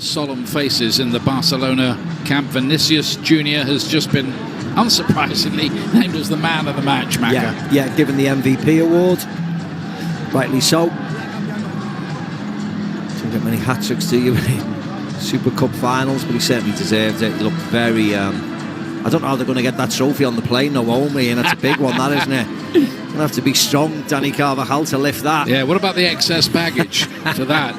solemn faces in the Barcelona camp. Vinicius Jr. has just been, unsurprisingly, named as the man of the match, Macca. Yeah, given the MVP award. Rightly so. Don't get many hat-tricks, do you, in Super Cup finals, but he certainly deserved it. He looked very... I don't know how they're going to get that trophy on the plane, Naomi, and it's a big one, that, isn't it? You're going to have to be strong, Danny Carvajal, to lift that. Yeah, what about the excess baggage for that?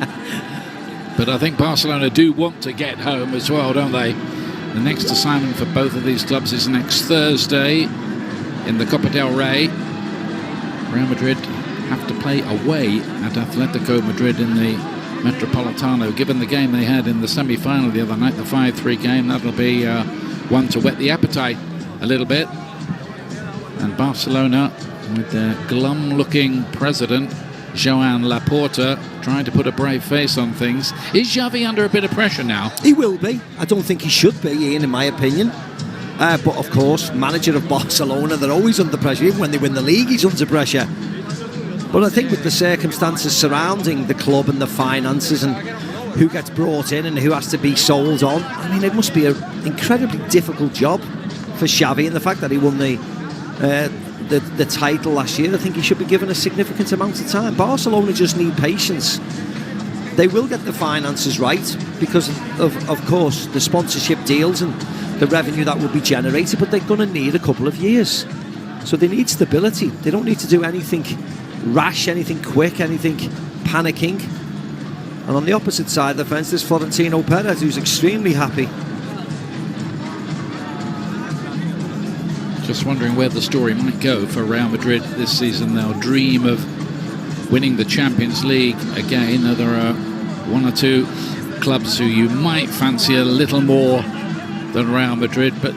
But I think Barcelona do want to get home as well, don't they? The next assignment for both of these clubs is next Thursday in the Copa del Rey. Real Madrid have to play away at Atletico Madrid in the Metropolitano. Given the game they had in the semi-final the other night, the 5-3 game, that'll be one to whet the appetite a little bit. And Barcelona, with their glum-looking president, Joan Laporta, trying to put a brave face on things. Is Xavi under a bit of pressure now? He will be. I don't think he should be, Ian, in my opinion. But, of course, manager of Barcelona, they're always under pressure. Even when they win the league, he's under pressure. But I think with the circumstances surrounding the club and the finances and who gets brought in and who has to be sold on, I mean, it must be an incredibly difficult job for Xavi. And the fact that he won the title last year, I think he should be given a significant amount of time. Barcelona just need patience. They will get the finances right because of course, the sponsorship deals and the revenue that will be generated, but they're going to need a couple of years. So they need stability. They don't need to do anything rash, anything quick, anything panicking. And on the opposite side of the fence, there's Florentino Perez, who's extremely happy. Just wondering where the story might go for Real Madrid this season. They'll dream of winning the Champions League again. Now, there are one or two clubs who you might fancy a little more than Real Madrid, but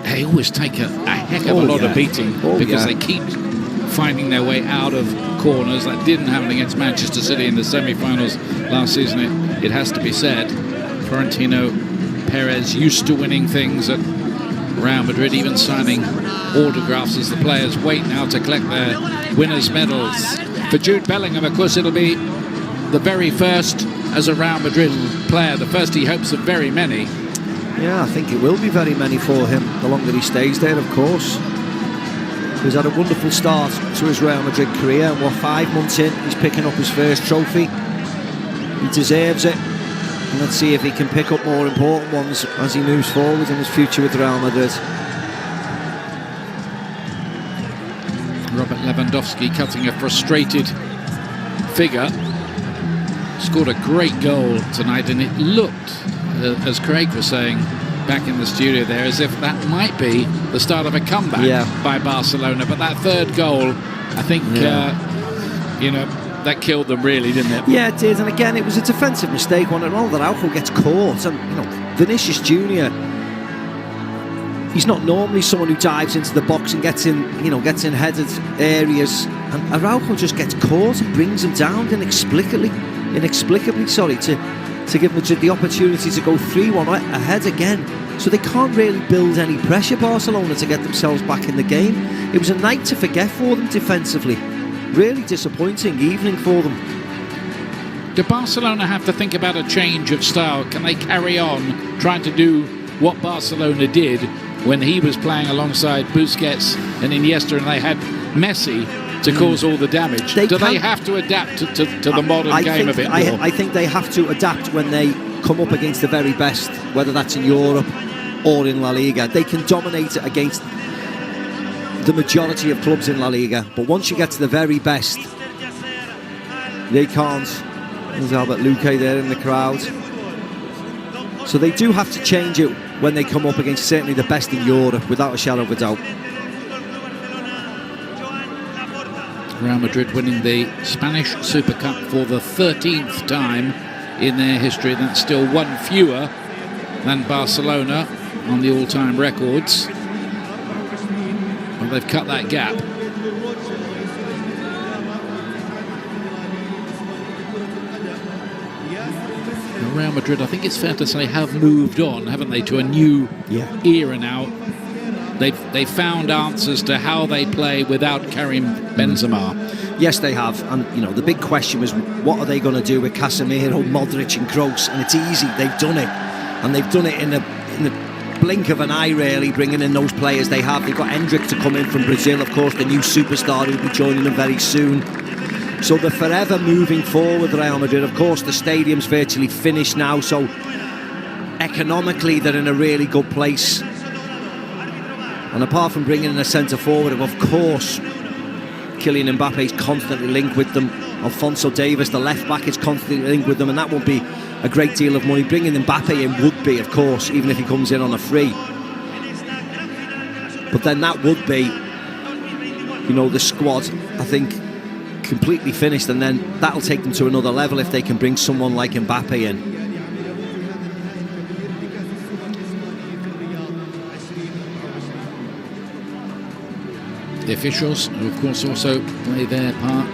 they always take a heck of a lot of beating because they keep finding their way out of corners. That didn't happen against Manchester City in the semi-finals last season, it has to be said. Florentino Perez used to winning things at Real Madrid, even signing autographs as the players wait now to collect their winners' medals. For Jude Bellingham, of course, it'll be the very first as a Real Madrid player, the first he hopes of very many. Yeah, I think it will be very many for him, the longer he stays there, of course. He's had a wonderful start to his Real Madrid career, and 5 months in, he's picking up his first trophy. He deserves it, and let's see if he can pick up more important ones as he moves forward in his future with Real Madrid. Robert Lewandowski cutting a frustrated figure. Scored a great goal tonight, and it looked, as Craig was saying back in the studio there, as if that might be the start of a comeback by Barcelona. But that third goal, I think, that killed them really, didn't it? Yeah, it did. And again, it was a defensive mistake. One and all that Araujo gets caught, and Vinicius Jr., he's not normally someone who dives into the box and gets in headed areas. And Araujo just gets caught and brings him down inexplicably, to give Madrid the opportunity to go 3-1 ahead again. So they can't really build any pressure, Barcelona, to get themselves back in the game. It was a night to forget for them defensively. Really disappointing evening for them. Do Barcelona have to think about a change of style? Can they carry on trying to do what Barcelona did when he was playing alongside Busquets and Iniesta, and they had Messi to cause all the damage? They have to adapt to the modern game a bit more? I think they have to adapt when they come up against the very best, whether that's in Europe or in La Liga. They can dominate it against the majority of clubs in La Liga, but once you get to the very best, they can't. There's Albert Luque there in the crowd. So they do have to change it when they come up against certainly the best in Europe, without a shadow of a doubt. Real Madrid winning the Spanish Super Cup for the 13th time in their history. That's still one fewer than Barcelona on the all-time records. Well, they've cut that gap. Real Madrid, I think it's fair to say, have moved on, haven't they, to a new era now. they found answers to how they play without Karim Benzema. Yes, they have. And, the big question was, what are they going to do with Casemiro, Modric and Kroos? And it's easy. They've done it. And they've done it in the blink of an eye, really, bringing in those players they have. They've got Hendrick to come in from Brazil, of course, the new superstar who'll be joining them very soon. So they're forever moving forward, Real Madrid. Of course, the stadium's virtually finished now, so economically they're in a really good place. And apart from bringing in a centre-forward, of course, Kylian Mbappe is constantly linked with them. Alphonso Davies, the left-back, is constantly linked with them, and that won't be a great deal of money. Bringing Mbappe in would be, of course, even if he comes in on a free. But then that would be, the squad, I think, completely finished, and then that'll take them to another level if they can bring someone like Mbappe in. The officials, who of course also play their part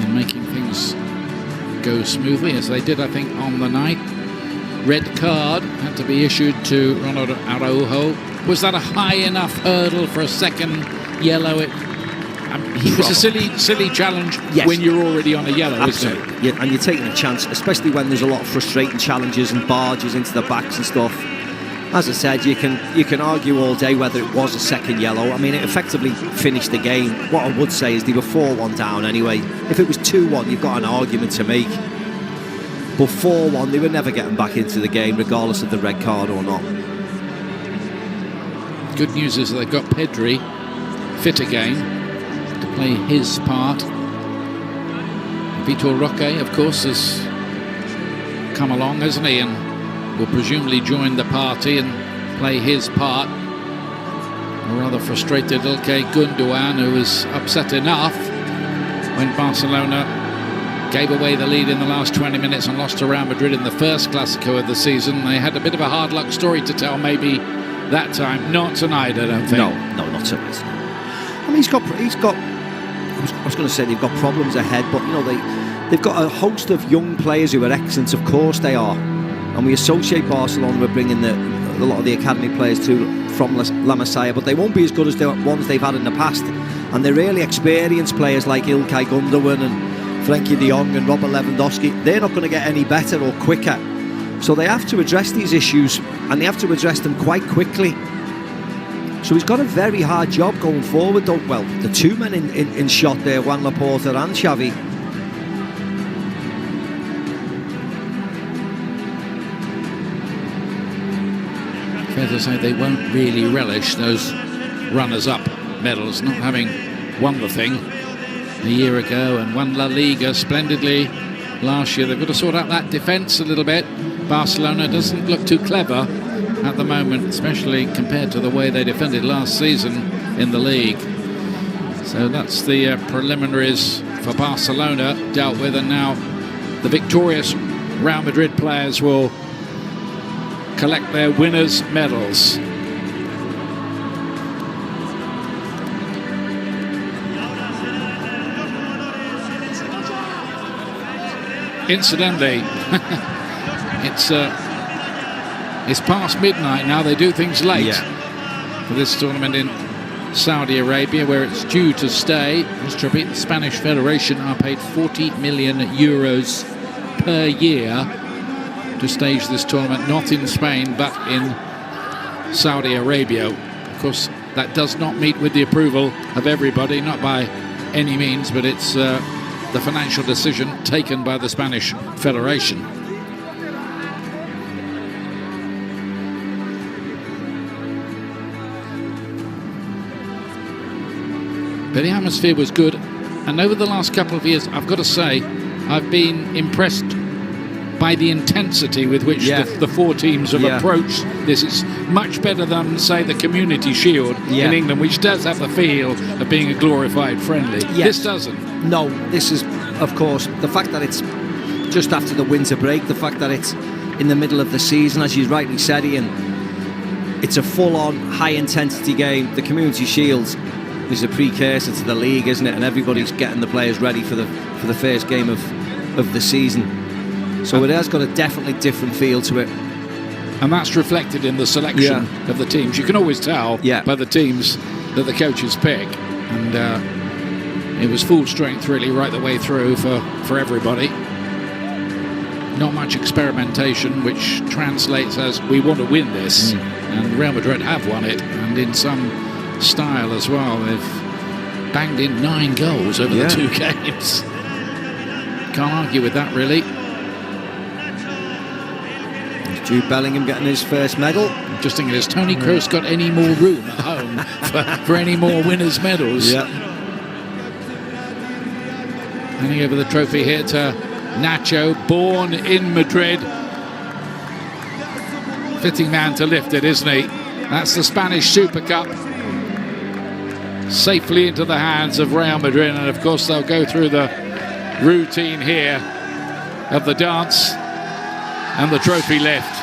in making things go smoothly, as they did, I think, on the night. Red card had to be issued to Ronald Araujo. Was that a high enough hurdle for a second yellow? It was a silly challenge. Yes. When you're already on a yellow, absolutely. Isn't it? Yeah, and you're taking a chance, especially when there's a lot of frustrating challenges and barges into the backs and stuff. As I said, you can argue all day whether it was a second yellow. I mean, it effectively finished the game. What I would say is they were 4-1 down anyway. If it was 2-1, you've got an argument to make. But 4-1, they were never getting back into the game, regardless of the red card or not. Good news is they've got Pedri fit again to play his part. Vitor Roque, of course, has come along, hasn't he? And will presumably join the party and play his part. A rather frustrated Ilkay Gundogan, who was upset enough when Barcelona gave away the lead in the last 20 minutes and lost to Real Madrid in the first Clásico of the season. They had a bit of a hard luck story to tell maybe that time. Not tonight, I don't think. No, not tonight. I mean, he's got I was going to say they've got problems ahead, but they've got a host of young players who are excellent. Of course they are. And we associate Barcelona with bringing a lot of the academy players from La Masia, but they won't be as good as the ones they've had in the past. And they're really experienced players like Ilkay Gundogan and Frenkie de Jong and Robert Lewandowski. They're not going to get any better or quicker. So they have to address these issues, and they have to address them quite quickly. So he's got a very hard job going forward, though. Well, the two men in shot there, Juan Laporta and Xavi. Fair to say they won't really relish those runners-up medals, not having won the thing a year ago and won La Liga splendidly last year. They've got to sort out that defence a little bit. Barcelona doesn't look too clever at the moment, especially compared to the way they defended last season in the league. So that's the preliminaries for Barcelona dealt with, and now the victorious Real Madrid players will collect their winners' medals. Incidentally, it's past midnight now. They do things late for this tournament in Saudi Arabia, where it's due to stay. Just to repeat, the Spanish Federation are paid 40 million euros per year to stage this tournament, not in Spain but in Saudi Arabia. Of course, that does not meet with the approval of everybody, not by any means, but it's the financial decision taken by the Spanish Federation. But the atmosphere was good, and over the last couple of years, I've got to say, I've been impressed by the intensity with which the four teams have approached this. It's much better than, say, the Community Shield in England, which does have the feel of being a glorified friendly. Yes. This doesn't. No, this is, of course, the fact that it's just after the winter break, the fact that it's in the middle of the season, as you rightly said, Ian, it's a full-on, high-intensity game. The Community Shield is a precursor to the league, isn't it? And everybody's getting the players ready for the first game of the season. So it has got a definitely different feel to it. And that's reflected in the selection of the teams. You can always tell by the teams that the coaches pick. And it was full strength really right the way through for everybody. Not much experimentation, which translates as we want to win this. And Real Madrid have won it, and in some style as well. They've banged in 9 goals over the 2 games. Can't argue with that, really. Jude Bellingham getting his first medal. I'm just thinking, has Tony Kroos got any more room at home for any more winners' medals? Yeah. Handing over the trophy here to Nacho, born in Madrid. Fitting man to lift it, isn't he? That's the Spanish Super Cup. Safely into the hands of Real Madrid, and of course they'll go through the routine here of the dance and the trophy lift.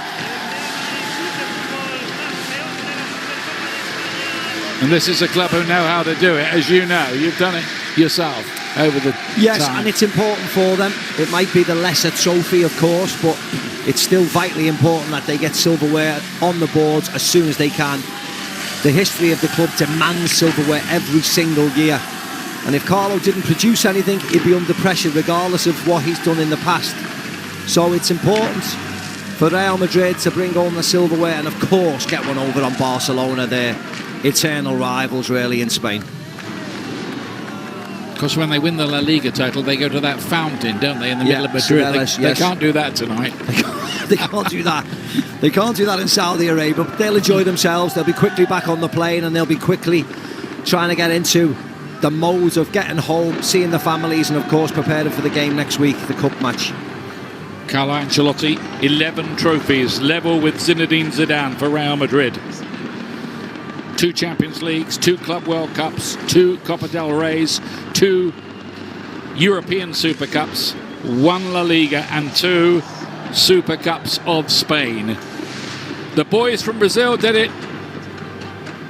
And this is a club who know how to do it, as you know. You've done it yourself over the time. And it's important for them. It might be the lesser trophy, of course, but it's still vitally important that they get silverware on the boards as soon as they can. The history of the club demands silverware every single year. And if Carlo didn't produce anything, he'd be under pressure regardless of what he's done in the past. So it's important for Real Madrid to bring home the silverware and, of course, get one over on Barcelona, their eternal rivals, really, in Spain. Because when they win the La Liga title, they go to that fountain, don't they, in the middle of Madrid? They can't do that tonight. They can't do that. They can't do that in Saudi Arabia. But they'll enjoy themselves. They'll be quickly back on the plane, and they'll be quickly trying to get into the modes of getting home, seeing the families, and, of course, preparing for the game next week, the cup match. Carlo Ancelotti, 11 trophies, level with Zinedine Zidane for Real Madrid. 2 Champions Leagues, 2 Club World Cups, 2 Copa del Reys, 2 European Super Cups, 1 La Liga and 2 Super Cups of Spain. The boys from Brazil did it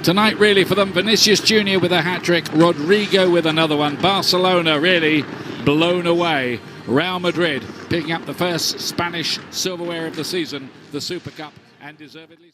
tonight, really, for them. Vinicius Jr. with a hat-trick, Rodrigo with another one. Barcelona really blown away. Real Madrid picking up the first Spanish silverware of the season, the Super Cup, and deservedly.